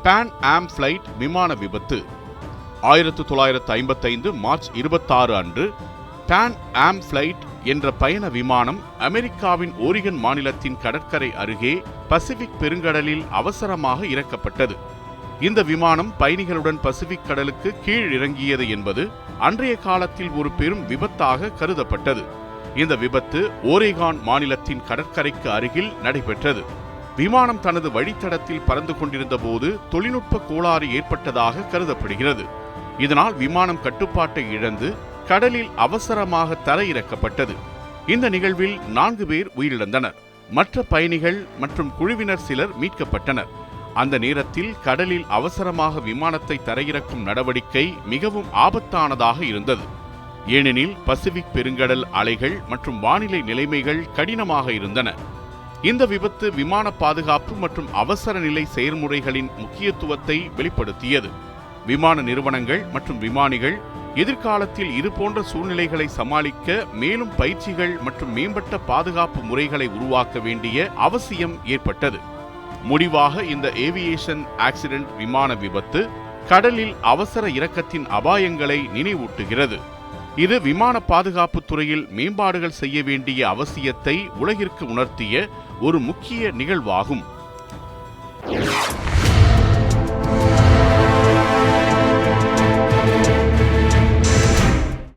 பான் ஆம் ஃபிளைட் விமான விபத்து. 1955 மார்ச் 26 அன்று பான் ஆம் ஃபிளைட் என்ற பயண விமானம் அமெரிக்காவின் ஓரிகன் மாநிலத்தின் கடற்கரை அருகே பசிபிக் பெருங்கடலில் அவசரமாக இறக்கப்பட்டது. இந்த விமானம் பயணிகளுடன் பசிபிக் கடலுக்கு கீழ் இறங்கியது என்பது அன்றைய காலத்தில் ஒரு பெரும் விபத்தாக கருதப்பட்டது. இந்த விபத்து ஓரேகான் மாநிலத்தின் கடற்கரைக்கு அருகில் நடைபெற்றது. விமானம் தனது வழித்தடத்தில் பறந்து கொண்டிருந்த போது தொழில்நுட்ப கோளாறு ஏற்பட்டதாக கருதப்படுகிறது. இதனால் விமானம் கட்டுப்பாட்டை இழந்து கடலில் அவசரமாக தரையிறக்கப்பட்டது. இந்த நிகழ்வில் 4 பேர் உயிரிழந்தனர். மற்ற பயணிகள் மற்றும் குழுவினர் சிலர் மீட்கப்பட்டனர். அந்த நேரத்தில் கடலில் அவசரமாக விமானத்தை தரையிறக்கும் நடவடிக்கை மிகவும் ஆபத்தானதாக இருந்தது. ஏனெனில் பசிபிக் பெருங்கடல் அலைகள் மற்றும் வானிலை நிலைமைகள் கடினமாக இருந்தன. இந்த விபத்து விமான பாதுகாப்பு மற்றும் அவசர நிலை செயல்முறைகளின் முக்கியத்துவத்தை வெளிப்படுத்தியது. விமான நிறுவனங்கள் மற்றும் விமானிகள் எதிர்காலத்தில் இதுபோன்ற சூழ்நிலைகளை சமாளிக்க மேலும் பயிற்சிகள் மற்றும் மேம்பட்ட பாதுகாப்பு முறைகளை உருவாக்க வேண்டிய அவசியம் ஏற்பட்டது. முடிவாக இந்த ஏவியேஷன் ஆக்சிடென்ட் விமான விபத்து கடலில் அவசர இறக்கத்தின் அபாயங்களை நினைவூட்டுகிறது. இது விமான பாதுகாப்பு துறையில் மேம்பாடுகள் செய்ய வேண்டிய அவசியத்தை உலகிற்கு உணர்த்திய ஒரு முக்கிய நிகழ்வாகும்.